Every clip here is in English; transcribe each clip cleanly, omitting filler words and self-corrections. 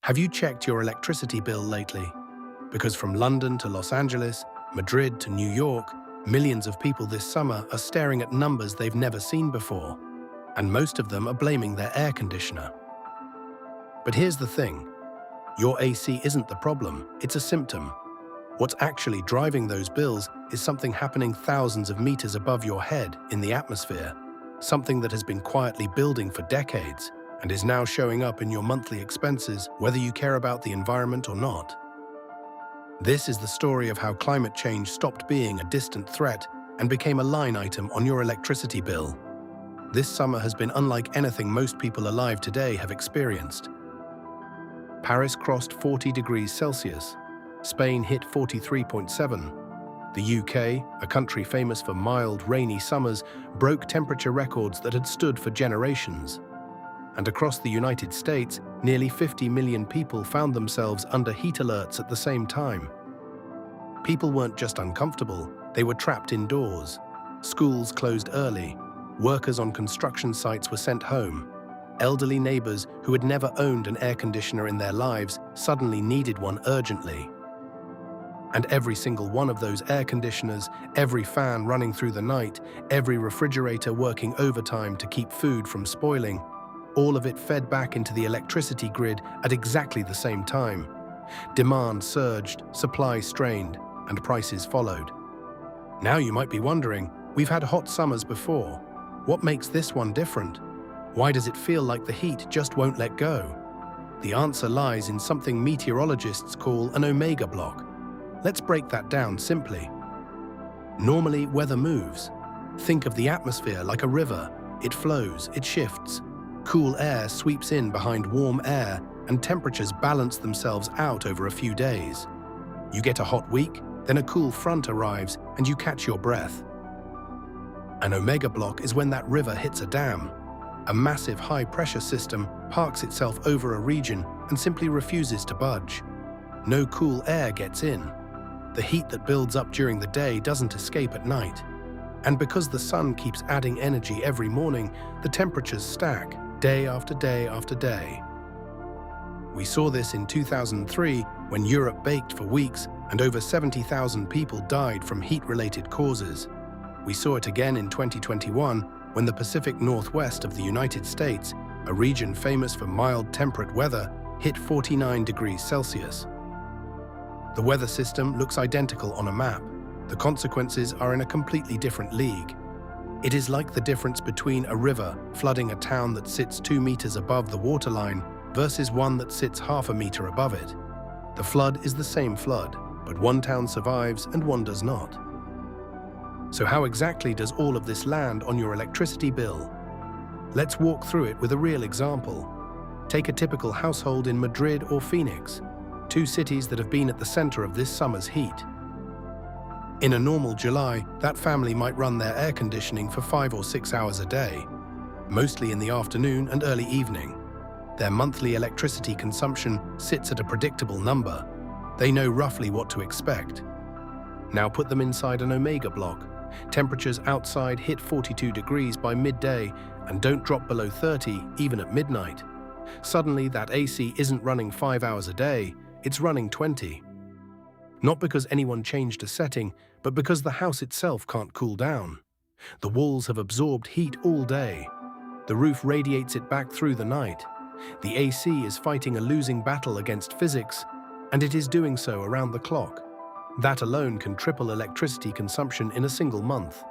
Have you checked your electricity bill lately? Because from London to Los Angeles, Madrid to New York, millions of people this summer are staring at numbers they've never seen before, and most of them are blaming their air conditioner. But here's the thing, your AC isn't the problem, it's a symptom. What's actually driving those bills is something happening thousands of meters above your head in the atmosphere, something that has been quietly building for decades and is now showing up in your monthly expenses, whether you care about the environment or not. This is the story of how climate change stopped being a distant threat and became a line item on your electricity bill. This summer has been unlike anything most people alive today have experienced. Paris crossed 40 degrees Celsius. Spain hit 43.7. The UK, a country famous for mild, rainy summers, broke temperature records that had stood for generations. And across the United States, nearly 50 million people found themselves under heat alerts at the same time. People weren't just uncomfortable, they were trapped indoors. Schools closed early. Workers on construction sites were sent home. Elderly neighbors who had never owned an air conditioner in their lives suddenly needed one urgently. And every single one of those air conditioners, every fan running through the night, every refrigerator working overtime to keep food from spoiling, all of it fed back into the electricity grid at exactly the same time. Demand surged, supply strained, and prices followed. Now you might be wondering, we've had hot summers before. What makes this one different? Why does it feel like the heat just won't let go? The answer lies in something meteorologists call an omega block. Let's break that down simply. Normally, weather moves. Think of the atmosphere like a river. It flows, it shifts. Cool air sweeps in behind warm air, and temperatures balance themselves out over a few days. You get a hot week, then a cool front arrives, and you catch your breath. An omega block is when that river hits a dam. A massive high-pressure system parks itself over a region and simply refuses to budge. No cool air gets in. The heat that builds up during the day doesn't escape at night. And because the sun keeps adding energy every morning, the temperatures stack, day after day after day. We saw this in 2003 when Europe baked for weeks and over 70,000 people died from heat-related causes. We saw it again in 2021 when the Pacific Northwest of the United States, a region famous for mild temperate weather, hit 49 degrees Celsius. The weather system looks identical on a map. The consequences are in a completely different league. It is like the difference between a river flooding a town that sits 2 meters above the waterline versus one that sits half a meter above it. The flood is the same flood, but one town survives and one does not. So how exactly does all of this land on your electricity bill? Let's walk through it with a real example. Take a typical household in Madrid or Phoenix, two cities that have been at the center of this summer's heat. In a normal July, that family might run their air conditioning for 5 or 6 hours a day, mostly in the afternoon and early evening. Their monthly electricity consumption sits at a predictable number. They know roughly what to expect. Now put them inside an omega block. Temperatures outside hit 42 degrees by midday and don't drop below 30 even at midnight. Suddenly that AC isn't running 5 hours a day, it's running 20. Not because anyone changed a setting, but because the house itself can't cool down. The walls have absorbed heat all day. The roof radiates it back through the night. The AC is fighting a losing battle against physics, and it is doing so around the clock. That alone can triple electricity consumption in a single month.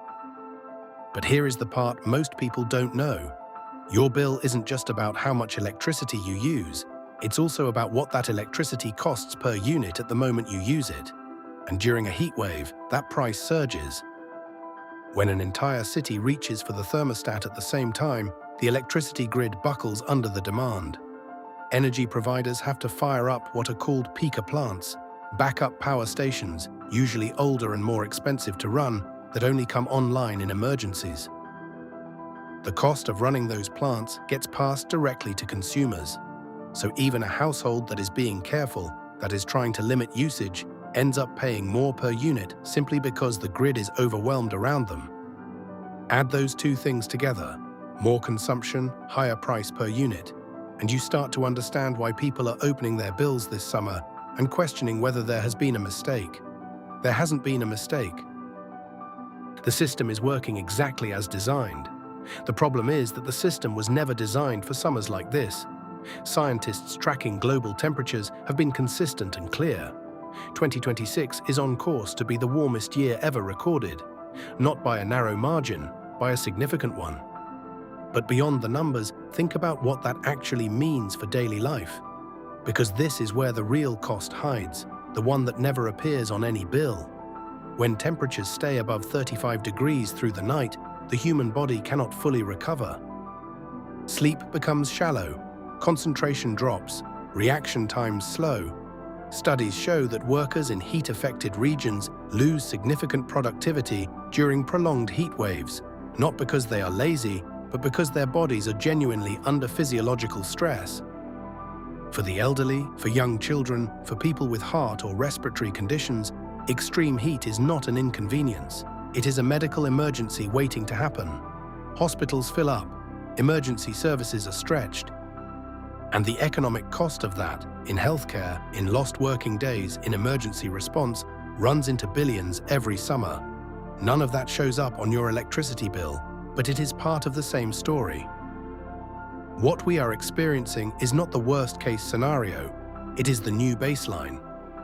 But here is the part most people don't know. Your bill isn't just about how much electricity you use, it's also about what that electricity costs per unit at the moment you use it. And during a heat wave, that price surges. When an entire city reaches for the thermostat at the same time, the electricity grid buckles under the demand. Energy providers have to fire up what are called peaker plants, backup power stations, usually older and more expensive to run, that only come online in emergencies. The cost of running those plants gets passed directly to consumers. So even a household that is being careful, that is trying to limit usage, ends up paying more per unit simply because the grid is overwhelmed around them. Add those two things together, more consumption, higher price per unit, and you start to understand why people are opening their bills this summer and questioning whether there has been a mistake. There hasn't been a mistake. The system is working exactly as designed. The problem is that the system was never designed for summers like this. Scientists tracking global temperatures have been consistent and clear. 2026 is on course to be the warmest year ever recorded, not by a narrow margin, by a significant one. But beyond the numbers, think about what that actually means for daily life. Because this is where the real cost hides, the one that never appears on any bill. When temperatures stay above 35 degrees through the night, the human body cannot fully recover. Sleep becomes shallow, concentration drops, reaction times slow. Studies show that workers in heat-affected regions lose significant productivity during prolonged heat waves, not because they are lazy, but because their bodies are genuinely under physiological stress. For the elderly, for young children, for people with heart or respiratory conditions, extreme heat is not an inconvenience. It is a medical emergency waiting to happen. Hospitals fill up, emergency services are stretched. And the economic cost of that, in healthcare, in lost working days, in emergency response, runs into billions every summer. None of that shows up on your electricity bill, but it is part of the same story. What we are experiencing is not the worst-case scenario, it is the new baseline.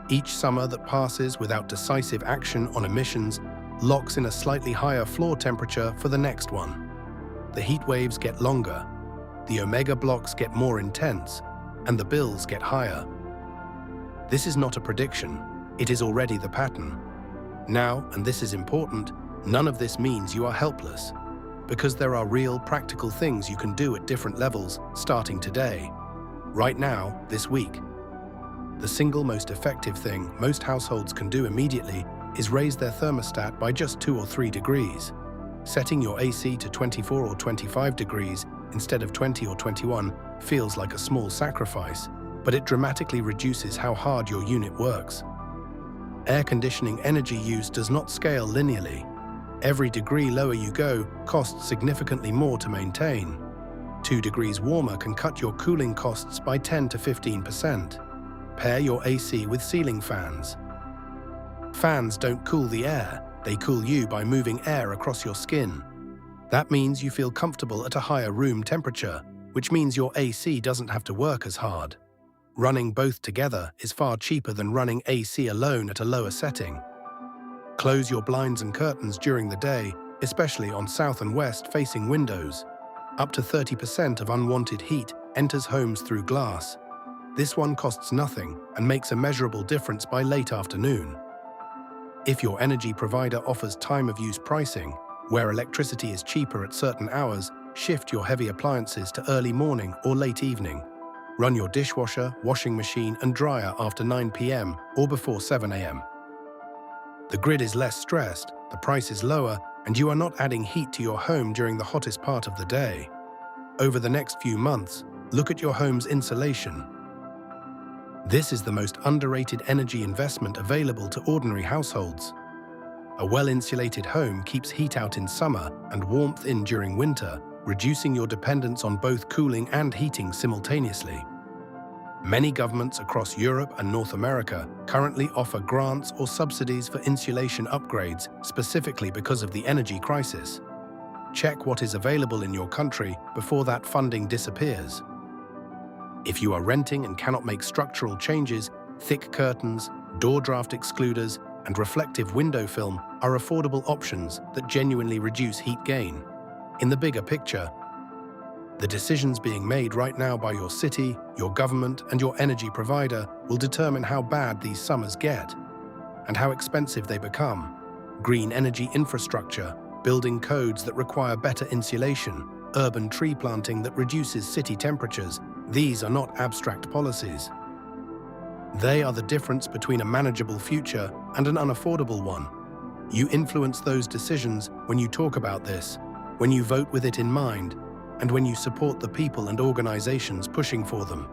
Each summer that passes without decisive action on emissions locks in a slightly higher floor temperature for the next one. The heat waves get longer, the omega blocks get more intense, and the bills get higher. This is not a prediction, it is already the pattern. Now, and this is important, none of this means you are helpless, because there are real practical things you can do at different levels starting today. Right now, this week. The single most effective thing most households can do immediately is raise their thermostat by just 2 or 3 degrees. Setting your AC to 24 or 25 degrees instead of 20 or 21 feels like a small sacrifice, but it dramatically reduces how hard your unit works. Air conditioning energy use does not scale linearly. Every degree lower you go costs significantly more to maintain. 2 degrees warmer can cut your cooling costs by 10 to 15%. Pair your AC with ceiling fans. Fans don't cool the air, they cool you by moving air across your skin. That means you feel comfortable at a higher room temperature, which means your AC doesn't have to work as hard. Running both together is far cheaper than running AC alone at a lower setting. Close your blinds and curtains during the day, especially on south and west facing windows. Up to 30% of unwanted heat enters homes through glass. This one costs nothing and makes a measurable difference by late afternoon. If your energy provider offers time-of-use pricing, where electricity is cheaper at certain hours, shift your heavy appliances to early morning or late evening. Run your dishwasher, washing machine, and dryer after 9 p.m. or before 7 a.m. The grid is less stressed, the price is lower, and you are not adding heat to your home during the hottest part of the day. Over the next few months, look at your home's insulation. This is the most underrated energy investment available to ordinary households. A well-insulated home keeps heat out in summer and warmth in during winter, reducing your dependence on both cooling and heating simultaneously. Many governments across Europe and North America currently offer grants or subsidies for insulation upgrades specifically because of the energy crisis. Check what is available in your country before that funding disappears. If you are renting and cannot make structural changes, thick curtains, door draft excluders, and reflective window film are affordable options that genuinely reduce heat gain. In the bigger picture, the decisions being made right now by your city, your government, and your energy provider will determine how bad these summers get and how expensive they become. Green energy infrastructure, building codes that require better insulation, urban tree planting that reduces city temperatures, these are not abstract policies. They are the difference between a manageable future and an unaffordable one. You influence those decisions when you talk about this, when you vote with it in mind, and when you support the people and organizations pushing for them.